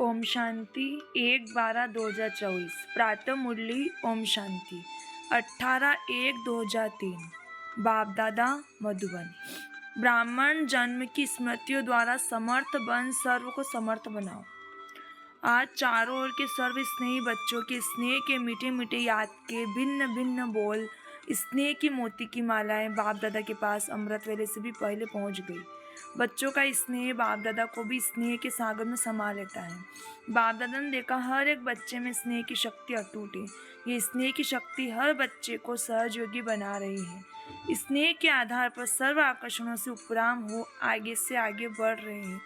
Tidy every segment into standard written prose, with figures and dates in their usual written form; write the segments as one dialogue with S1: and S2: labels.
S1: ओम शांति 1/12/2024 प्रातः मुरली ओम शांति 18/1/2003 बाप दादा मधुबन। ब्राह्मण जन्म की स्मृतियों द्वारा समर्थ बन सर्व को समर्थ बनाओ। आज चारों ओर के सर्व स्नेही बच्चों के स्नेह के मीठे मीठे याद के भिन्न भिन्न बोल, स्नेह की मोती की मालाएं बाप दादा के पास अमृत वेले से भी पहले पहुंच गई। बच्चों का स्नेह बाप दादा को भी स्नेह के सागर में समा लेता है। बाप दादा ने देखा हर एक बच्चे में स्नेह की शक्ति अटूट है। ये स्नेह की शक्ति हर बच्चे को सहयोगी बना रही है। स्नेह के आधार पर सर्व आकर्षणों से उपराम हो आगे से आगे बढ़ रहे हैं।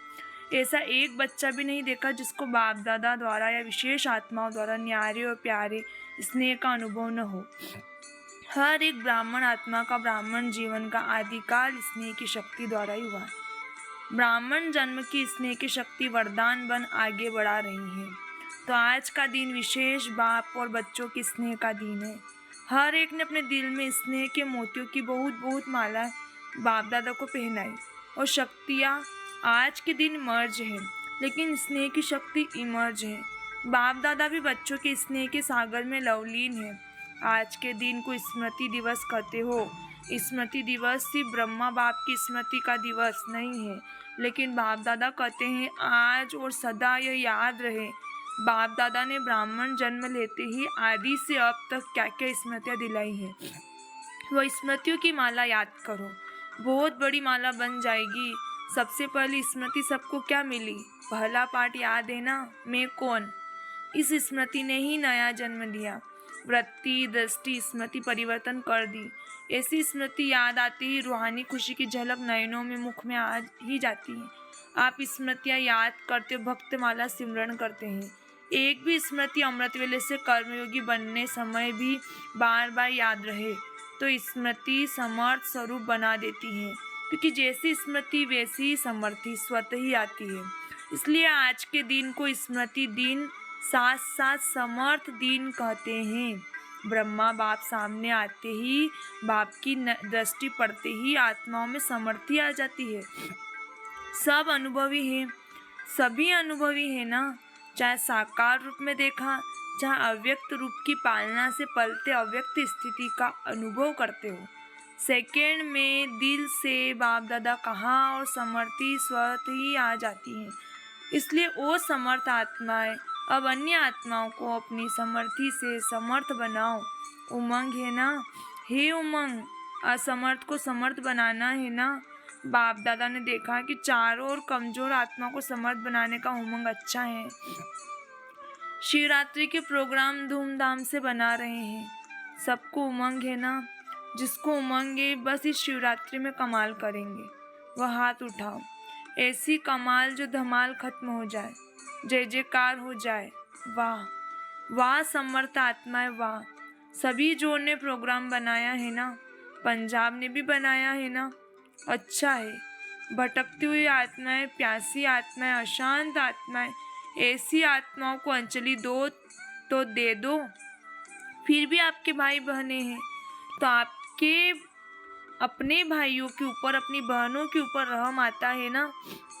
S1: ऐसा एक बच्चा भी नहीं देखा जिसको बाप दादा द्वारा या विशेष आत्माओं द्वारा न्यारे और प्यारे स्नेह का अनुभव न हो। हर एक ब्राह्मण आत्मा का ब्राह्मण जीवन का आदिकाल स्नेह की शक्ति द्वारा ही हुआ है। ब्राह्मण जन्म की स्नेह की शक्ति वरदान बन आगे बढ़ा रही है। तो आज का दिन विशेष बाप और बच्चों के स्नेह का दिन है। हर एक ने अपने दिल में स्नेह के मोतियों की बहुत बहुत माला बाप दादा को पहनाई और शक्तियाँ आज के दिन मर्ज है, लेकिन स्नेह की शक्ति इमर्ज है। बाप दादा भी बच्चों के स्नेह के सागर में लवलीन है। आज के दिन को स्मृति दिवस कहते हो। स्मृति दिवस सिर्फ ब्रह्मा बाप की स्मृति का दिवस नहीं है, लेकिन बाप दादा कहते हैं आज और सदा यह याद रहे बाप दादा ने ब्राह्मण जन्म लेते ही आदि से अब तक क्या क्या स्मृतियाँ दिलाई हैं। वह स्मृतियों की माला याद करो, बहुत बड़ी माला बन जाएगी। सबसे पहली स्मृति सबको क्या मिली? पहला पाठ याद है ना, मैं कौन? इस स्मृति ने ही नया जन्म दिया। वृत्ति दृष्टि स्मृति परिवर्तन कर दी। ऐसी स्मृति याद आती ही रूहानी खुशी की झलक नयनों में मुख में आ ही जाती है। आप स्मृतियाँ याद करते भक्त माला सिमरण करते हैं। एक भी स्मृति अमृत वेले से कर्मयोगी बनने समय भी बार बार याद रहे तो स्मृति समर्थ स्वरूप बना देती है, क्योंकि जैसी स्मृति वैसी ही समर्थी स्वतः ही आती है। इसलिए आज के दिन को स्मृति दिन साथ साथ समर्थ दिन कहते हैं। ब्रह्मा बाप सामने आते ही बाप की दृष्टि पड़ते ही आत्माओं में समर्थी आ जाती है। सब अनुभवी हैं, सभी अनुभवी है ना, चाहे साकार रूप में देखा, चाहे अव्यक्त रूप की पालना से पलते अव्यक्त स्थिति का अनुभव करते हो। सेकेंड में दिल से बाप दादा कहाँ और समर्थी स्वतः ही आ जाती हैं। इसलिए वो समर्थ आत्माएं अब अन्य आत्माओं को अपनी समर्थी से समर्थ बनाओ। उमंग है ना, हे उमंग, असमर्थ को समर्थ बनाना है ना। बाप दादा ने देखा कि चारों ओर कमजोर आत्मा को समर्थ बनाने का उमंग अच्छा है। शिवरात्रि के प्रोग्राम धूमधाम से बना रहे हैं। सबको उमंग है ना, जिसको उमंग है बस इस शिवरात्रि में कमाल करेंगे, वह हाथ उठाओ। ऐसी कमाल जो धमाल खत्म हो जाए, जय जयकार हो जाए। वाह वाह समर्थ आत्माएं वाह। सभी जोड़ ने प्रोग्राम बनाया है ना, पंजाब ने भी बनाया है ना, अच्छा है। भटकती हुई आत्माएं, प्यासी आत्माएं, अशांत आत्माएं, ऐसी आत्माओं को अंजलि दो तो दे दो। फिर भी आपके भाई बहनें हैं तो आपके अपने भाइयों के ऊपर अपनी बहनों के ऊपर रहम आता है ना।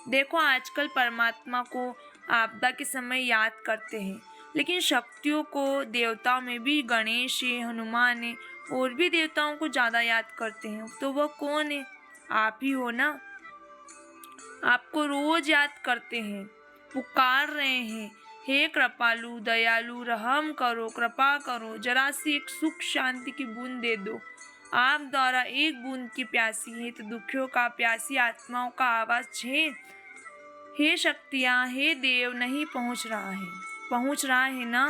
S1: देखो आजकल परमात्मा को आपदा के समय याद करते हैं, लेकिन शक्तियों को देवताओं में भी गणेश है, हनुमान है, और भी देवताओं को ज़्यादा याद करते हैं। तो वह कौन है? आप ही हो ना। आपको रोज याद करते हैं, पुकार रहे हैं, हे कृपालु दयालु रहम करो, कृपा करो, जरा सी एक सुख शांति की बूंद दे दो। आप द्वारा एक बूंद की प्यासी है तो दुखियों का प्यासी आत्माओं का आवाज है, हे शक्तियाँ, हे देव नहीं पहुँच रहा है ना।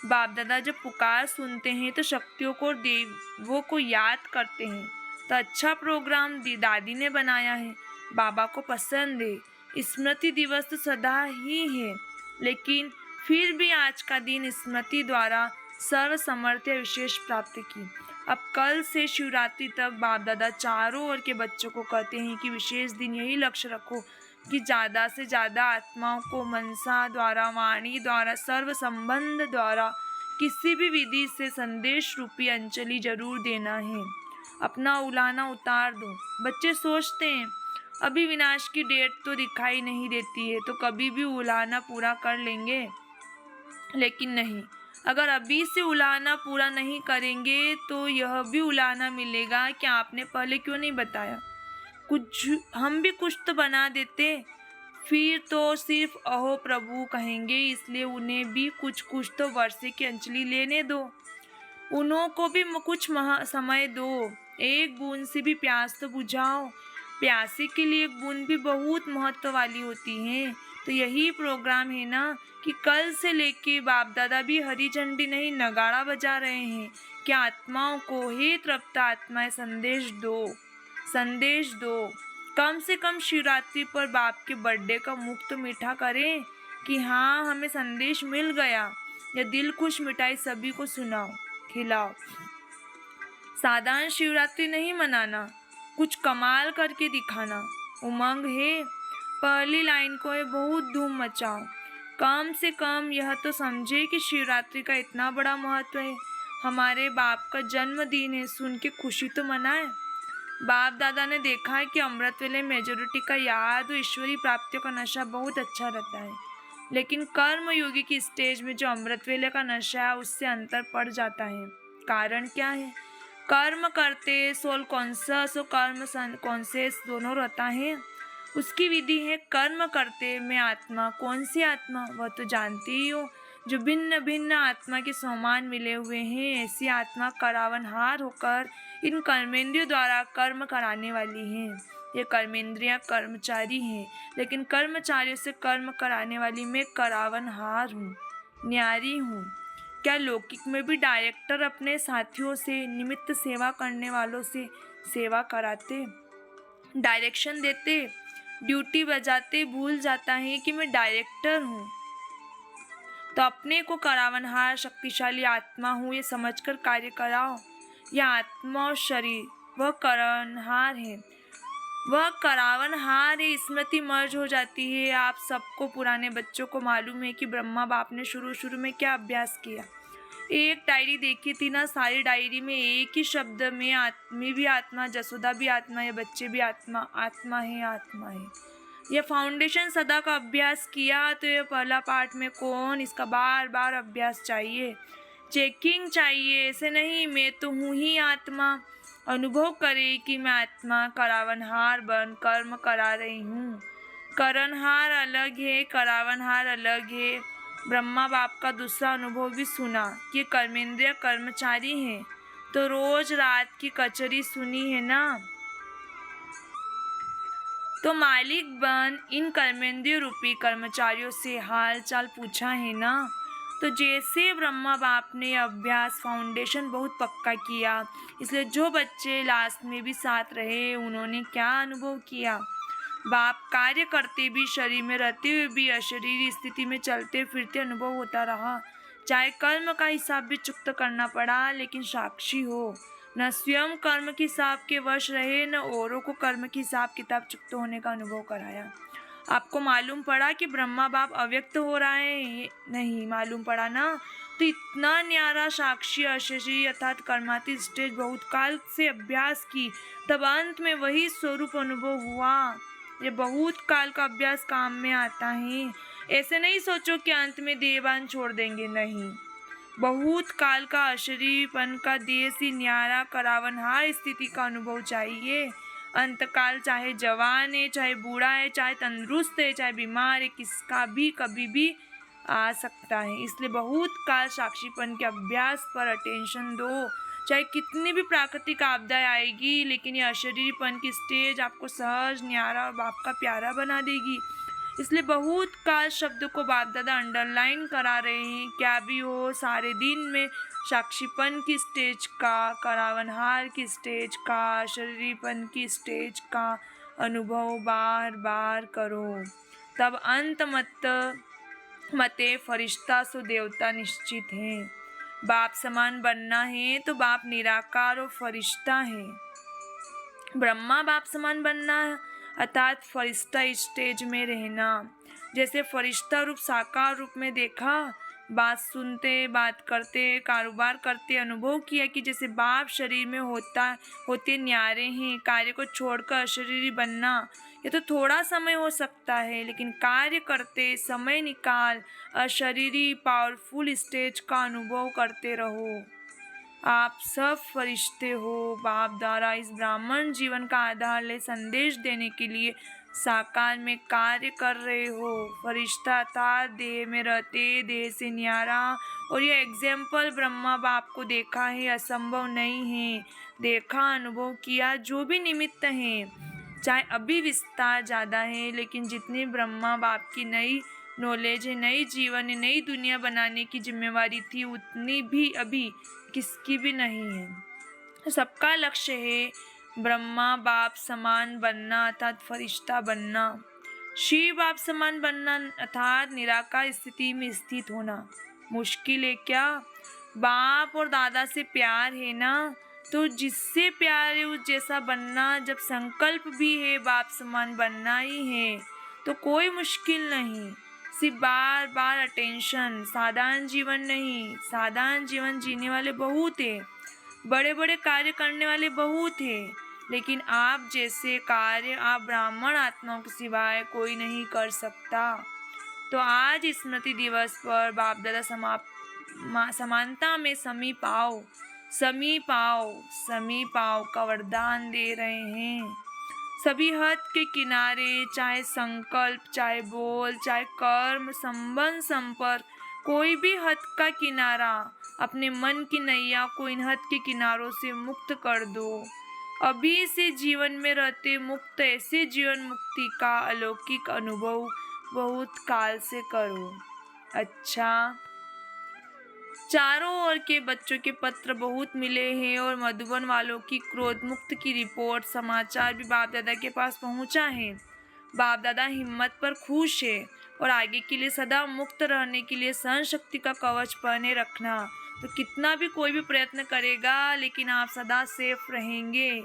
S1: बाप दादा जब पुकार सुनते हैं तो शक्तियों को देवों को याद करते हैं। तो अच्छा प्रोग्राम दादी ने बनाया है, बाबा को पसंद है। स्मृति दिवस तो सदा ही है, लेकिन फिर भी आज का दिन स्मृति द्वारा सर्व समर्थ्य विशेष प्राप्त की। अब कल से शिवरात्रि तक बाप दादा चारों ओर के बच्चों को कहते हैं कि विशेष दिन यही लक्ष्य रखो कि ज़्यादा से ज़्यादा आत्माओं को मनसा द्वारा, वाणी द्वारा, सर्व संबंध द्वारा किसी भी विधि से संदेश रूपी अंजलि जरूर देना है। अपना उलाना उतार दो। बच्चे सोचते हैं अभी विनाश की डेट तो दिखाई नहीं देती है, तो कभी भी उलाहना पूरा कर लेंगे। लेकिन नहीं, अगर अभी से उलाहना पूरा नहीं करेंगे तो यह भी उलाहना मिलेगा कि आपने पहले क्यों नहीं बताया। कुछ हम भी कुछ तो बना देते, फिर तो सिर्फ अहो प्रभु कहेंगे। इसलिए उन्हें भी कुछ कुछ तो वर्षे की अंजलि लेने दो, उन्हों को भी कुछ समय दो। एक बूंद से भी प्यास तो बुझाओ। प्यासे के लिए एक बूंद भी बहुत महत्व वाली होती है। तो यही प्रोग्राम है ना कि कल से लेके बाप दादा भी हरी झंडी नहीं नगाड़ा बजा रहे हैं कि आत्माओं को हे तृप्त आत्माएं संदेश दो। कम से कम शिवरात्रि पर बाप के बर्थडे का मुख तो मीठा करें कि हाँ हमें संदेश मिल गया। या दिल खुश मिठाई सभी को सुनाओ, खिलाओ। साधारण शिवरात्रि नहीं मनाना, कुछ कमाल करके दिखाना। उमंग है, पहली लाइन को ये बहुत धूम मचाओ। कम से कम यह तो समझे कि शिवरात्रि का इतना बड़ा महत्व है। हमारे बाप का जन्मदिन है, सुन के खुशी तो मनाए। बाप दादा ने देखा है कि अमृत वेले मेजोरिटी का याद और ईश्वरी प्राप्तियों का नशा बहुत अच्छा रहता है, लेकिन कर्म योगी की स्टेज में जो अमृत वेले का नशा है उससे अंतर पड़ जाता है। कारण क्या है? कर्म करते सोल कॉन्सियस और कर्म कॉन्सियस दोनों रहता है। उसकी विधि है कर्म करते में आत्मा। कौन सी आत्मा? वह तो जानते ही हो, जो भिन्न भिन्न आत्मा के समान मिले हुए हैं। ऐसी आत्मा करावनहार होकर इन कर्मेंद्रियों द्वारा कर्म कराने वाली हैं। ये कर्मेंद्रियां कर्मचारी हैं, लेकिन कर्मचारियों से कर्म कराने वाली मैं करावनहार हूँ, न्यारी हूँ। क्या लौकिक में भी डायरेक्टर अपने साथियों से, निमित्त सेवा करने वालों से सेवा कराते, डायरेक्शन देते, ड्यूटी बजाते भूल जाता है कि मैं डायरेक्टर हूँ? तो अपने को करावनहार शक्तिशाली आत्मा हूँ ये समझकर कार्य कराओ। यह आत्मा और शरीर वह करावनहार है, वह करावनहार है। स्मृति मर्ज हो जाती है। आप सबको पुराने बच्चों को मालूम है कि ब्रह्मा बाप ने शुरू में क्या अभ्यास किया। एक डायरी देखी थी ना, सारी डायरी में एक ही शब्द में मैं भी आत्मा, जसोदा भी आत्मा, ये बच्चे भी आत्मा, आत्मा है, आत्मा है। यह फाउंडेशन सदा का अभ्यास किया तो ये पहला पार्ट में कौन, इसका बार बार अभ्यास चाहिए, चेकिंग चाहिए। ऐसे नहीं मैं तो हूँ ही आत्मा। अनुभव करे कि मैं आत्मा करावनहार बन कर्म करा रही हूँ। करनहार अलग है, करावनहार अलग है। ब्रह्मा बाप का दूसरा अनुभव भी सुना कि कर्मेंद्रिय कर्मचारी हैं, तो रोज रात की कचरी सुनी है ना। तो मालिक बन इन कर्मेंद्रिय रूपी कर्मचारियों से हाल चाल पूछा है ना। तो जैसे ब्रह्मा बाप ने अभ्यास फाउंडेशन बहुत पक्का किया, इसलिए जो बच्चे लास्ट में भी साथ रहे उन्होंने क्या अनुभव किया। बाप कार्य करते भी, शरीर में रहते हुए भी, अशरीरी स्थिति में चलते फिरते अनुभव होता रहा। चाहे कर्म का हिसाब भी चुकता करना पड़ा, लेकिन साक्षी हो। न स्वयं कर्म के हिसाब के वश रहे, न औरों को कर्म के हिसाब किताब चुकता होने का अनुभव कराया। आपको मालूम पड़ा कि ब्रह्मा बाप अव्यक्त हो रहा है? नहीं मालूम पड़ा ना। तो इतना न्यारा साक्षी अशरीरी अर्थात कर्मातीत स्टेज बहुत काल से अभ्यास की, तब अंत में वही स्वरूप अनुभव हुआ। ये बहुत काल का अभ्यास काम में आता है। ऐसे नहीं सोचो कि अंत में देहबान छोड़ देंगे, नहीं। बहुत काल का अशरीरीपन का देसी न्यारा करावनहार स्थिति का अनुभव चाहिए। अंतकाल चाहे जवान है, चाहे बूढ़ा है, चाहे तंदुरुस्त है, चाहे बीमार है, किसका भी कभी भी आ सकता है। इसलिए बहुत काल साक्षीपन के अभ्यास पर अटेंशन दो। चाहे कितनी भी प्राकृतिक आपदाएं आएगी, लेकिन ये अशरीरीपन की स्टेज आपको सहज, न्यारा और बाप का प्यारा बना देगी। इसलिए बहुत काल शब्द को बाप दादा अंडरलाइन करा रहे हैं। क्या भी हो, सारे दिन में साक्षीपन की स्टेज का, करावनहार की स्टेज का, अशरीरीपन की स्टेज का अनुभव बार बार करो। तब अंत मते फरिश्ता सो देवता निश्चित है। बाप समान बनना है तो बाप निराकार और फरिश्ता है। ब्रह्मा बाप समान बनना है अर्थात फरिश्ता स्टेज में रहना। जैसे फरिश्ता रूप साकार रूप में देखा, बात सुनते, बात करते, कारोबार करते अनुभव किया कि जैसे बाप शरीर में होते न्यारे हैं। कार्य को छोड़कर अशरीरी बनना ये तो थोड़ा समय हो सकता है, लेकिन कार्य करते समय निकाल अशरीरी पावरफुल स्टेज का अनुभव करते रहो। आप सब फरिश्ते हो। बाप द्वारा इस ब्राह्मण जीवन का आधार ले संदेश देने के लिए साकार में कार्य कर रहे हो। फरिश्ता था देह में रहते, देह से न्यारा, और यह एग्जाम्पल ब्रह्मा बाप को देखा है, असंभव नहीं है। देखा, अनुभव किया, जो भी निमित्त है, चाहे अभी विस्तार ज़्यादा है, लेकिन जितनी ब्रह्मा बाप की नई नॉलेज है, नई जीवन है, नई दुनिया बनाने की जिम्मेवारी थी, उतनी भी अभी किसकी भी नहीं है। सबका लक्ष्य है ब्रह्मा बाप समान बनना अर्थात फरिश्ता बनना, शिव बाप समान बनना अर्थात निराकार स्थिति में स्थित होना। मुश्किल है क्या? बाप और दादा से प्यार है ना, तो जिससे प्यार है उस जैसा बनना। जब संकल्प भी है बाप समान बनना ही है, तो कोई मुश्किल नहीं, सिर्फ बार बार अटेंशन। साधारण जीवन नहीं, साधारण जीवन जीने वाले बहुत है, बड़े बड़े कार्य करने वाले बहुत है, लेकिन आप जैसे कार्य आप ब्राह्मण आत्माओं के सिवाय कोई नहीं कर सकता। तो आज स्मृति दिवस पर बाप दादा समानता में समीप आओ, समीप आओ, समीप आओ का वरदान दे रहे हैं। सभी हद के किनारे, चाहे संकल्प, चाहे बोल, चाहे कर्म, संबंध, संपर्क, कोई भी हद का किनारा, अपने मन की नैया को इन हद के किनारों से मुक्त कर दो। अभी से जीवन में रहते मुक्त, ऐसे जीवन मुक्ति का अलौकिक अनुभव बहुत काल से करो। अच्छा, चारों ओर के बच्चों के पत्र बहुत मिले हैं और मधुबन वालों की क्रोध मुक्त की रिपोर्ट समाचार भी बाप दादा के पास पहुंचा है। बाप दादा हिम्मत पर खुश है और आगे के लिए सदा मुक्त रहने के लिए सहन शक्ति का कवच पहने रखना। तो कितना भी कोई भी प्रयत्न करेगा, लेकिन आप सदा सेफ रहेंगे।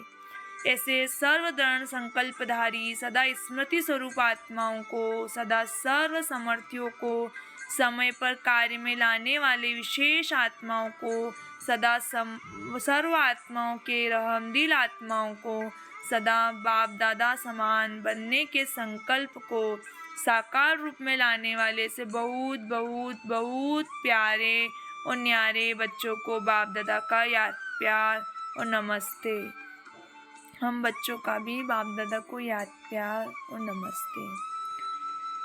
S1: ऐसे सर्वदृढ़ संकल्पधारी सदा स्मृति स्वरूप आत्माओं को, सदा सर्व समर्थियों को, समय पर कार्य में लाने वाले विशेष आत्माओं को, सदा सर्व आत्माओं के रहमदिल आत्माओं को, सदा बाप दादा समान बनने के संकल्प को साकार रूप में लाने वाले से बहुत बहुत बहुत प्यारे और न्यारे बच्चों को बाप दादा का याद प्यार और नमस्ते। हम बच्चों का भी बाप दादा को याद प्यार और नमस्ते।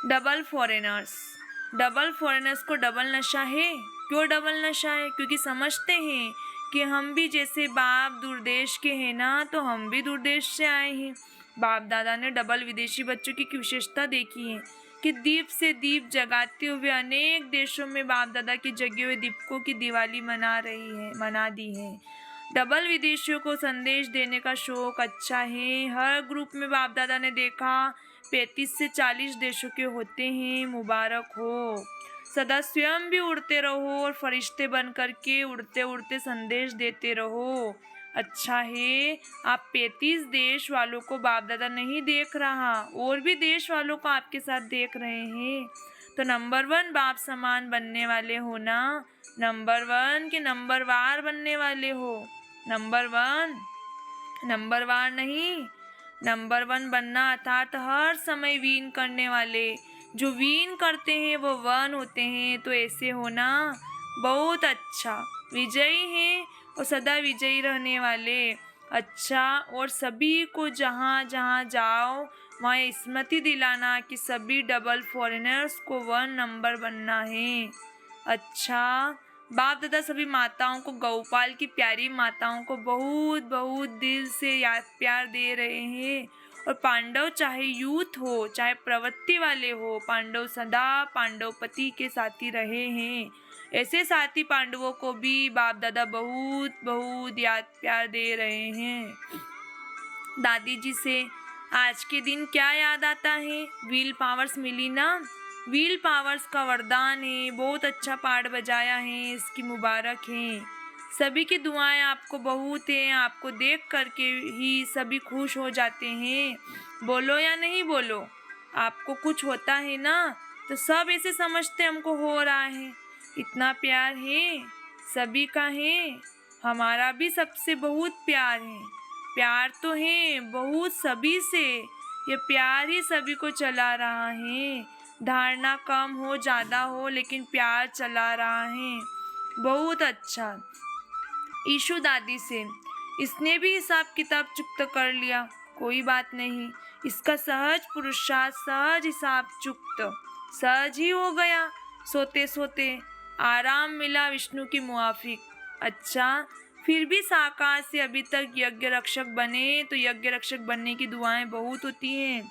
S1: डबल फॉरेनर्स को डबल नशा है। क्यों डबल नशा है? क्योंकि समझते हैं कि हम भी जैसे बाप दूरदेश के हैं ना, तो हम भी दूरदेश से आए हैं। बाप दादा ने डबल विदेशी बच्चों की विशेषता देखी है कि दीप से दीप जगाते हुए अनेक देशों में बाप दादा की जगे हुए दीपकों की दिवाली मना दी है। डबल विदेशियों को संदेश देने का शौक अच्छा है। हर ग्रुप में बाप दादा ने देखा 35 से 40 देशों के होते हैं। मुबारक हो। सदा स्वयं भी उड़ते रहो और फरिश्ते बन करके उड़ते उड़ते संदेश देते रहो। अच्छा है, आप 35 देश वालों को बाप दादा नहीं देख रहा, और भी देश वालों को आपके साथ देख रहे हैं। तो नंबर 1 बाप समान बनने वाले हो ना, नंबर 1 के नंबर वार बनने वाले हो। नंबर 1 नंबर वार नहीं, नंबर 1 बनना अर्थात हर समय वीन करने वाले। जो वीन करते हैं वो 1 होते हैं। तो ऐसे होना बहुत अच्छा। विजयी हैं और सदा विजयी रहने वाले। अच्छा, और सभी को जहाँ जहाँ जाओ वहाँ स्मृति दिलाना कि सभी डबल फॉरेनर्स को 1 नंबर बनना है। अच्छा, बाप दादा सभी माताओं को, गौपाल की प्यारी माताओं को बहुत बहुत दिल से याद प्यार दे रहे हैं। और पांडव चाहे यूथ हो चाहे प्रवृत्ति वाले हो, पांडव सदा पांडवपति के साथी रहे हैं। ऐसे साथी पांडवों को भी बाप दादा बहुत बहुत याद प्यार दे रहे हैं। दादी जी से आज के दिन क्या याद आता है? व्हील पावर्स मिली ना, व्हील पावर्स का वरदान है। बहुत अच्छा पाठ बजाया है, इसकी मुबारक है। सभी की दुआएं आपको बहुत हैं। आपको देख करके ही सभी खुश हो जाते हैं। बोलो या नहीं बोलो, आपको कुछ होता है ना, तो सब ऐसे समझते हमको हो रहा है। इतना प्यार है, सभी का है, हमारा भी सबसे बहुत प्यार है। प्यार तो है बहुत सभी से, ये प्यार ही सभी को चला रहा है। धारणा कम हो ज़्यादा हो लेकिन प्यार चला रहा है। बहुत अच्छा। ईशु दादी से, इसने भी हिसाब किताब चुकता कर लिया, कोई बात नहीं, इसका सहज पुरुषार्थ, सहज हिसाब चुकत सहज ही हो गया। सोते सोते आराम मिला विष्णु की मुआफिक। अच्छा, फिर भी साकार से अभी तक यज्ञ रक्षक बने तो यज्ञ रक्षक बनने की दुआएं बहुत होती हैं।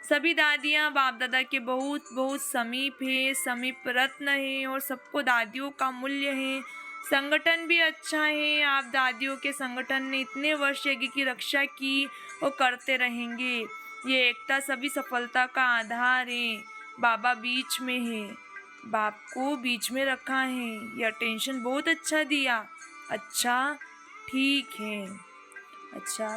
S1: सभी दादियाँ बाप दादा के बहुत बहुत समीप है, समीप रत्न है और सबको दादियों का मूल्य है। संगठन भी अच्छा है। आप दादियों के संगठन ने इतने वर्ष यज्ञ की रक्षा की और करते रहेंगे। ये एकता सभी सफलता का आधार है। बाबा बीच में है, बाप को बीच में रखा है। यह टेंशन बहुत अच्छा दिया। अच्छा, ठीक है। अच्छा,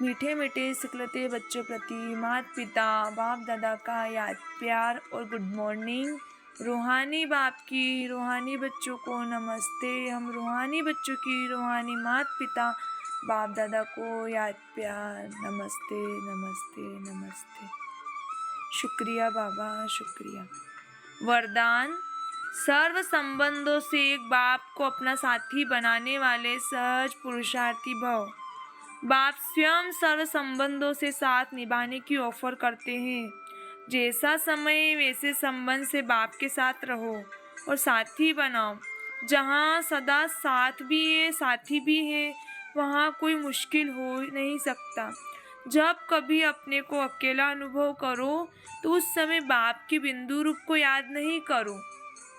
S1: मीठे मीठे सिखलते बच्चों प्रति माता पिता बाप दादा का याद प्यार और गुड मॉर्निंग। रूहानी बाप की रूहानी बच्चों को नमस्ते। हम रूहानी बच्चों की रूहानी माता पिता बाप दादा को याद प्यार नमस्ते नमस्ते नमस्ते। शुक्रिया बाबा, शुक्रिया। वरदान, सर्व संबंधों से एक बाप को अपना साथी बनाने वाले सहज पुरुषार्थी भव। बाप स्वयं सर्व संबंधों से साथ निभाने की ऑफर करते हैं। जैसा समय वैसे संबंध से बाप के साथ रहो और साथी बनाओ। जहाँ सदा साथ भी है साथी भी है, वहाँ कोई मुश्किल हो नहीं सकता। जब कभी अपने को अकेला अनुभव करो तो उस समय बाप के बिंदु रूप को याद नहीं करो,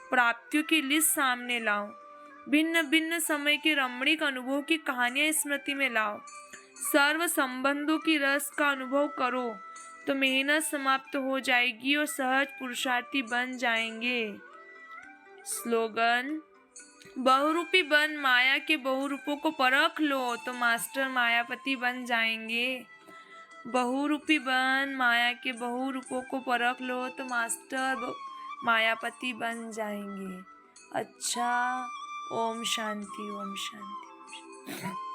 S1: प्राप्तियों की लिस्ट सामने लाओ। भिन्न भिन्न समय के रमणीक अनुभव की कहानियां स्मृति में लाओ। सर्व संबंधों की रस का अनुभव करो तो मेहनत समाप्त हो जाएगी और सहज पुरुषार्थी बन जाएंगे। स्लोगन, बहुरूपी बन माया के बहुरूपों को परख लो तो मास्टर मायापति बन जाएंगे। बहुरूपी बन माया के बहुरूपों को परख लो तो मास्टर मायापति बन जाएंगे। अच्छा, ओम शांति, ओम शांति।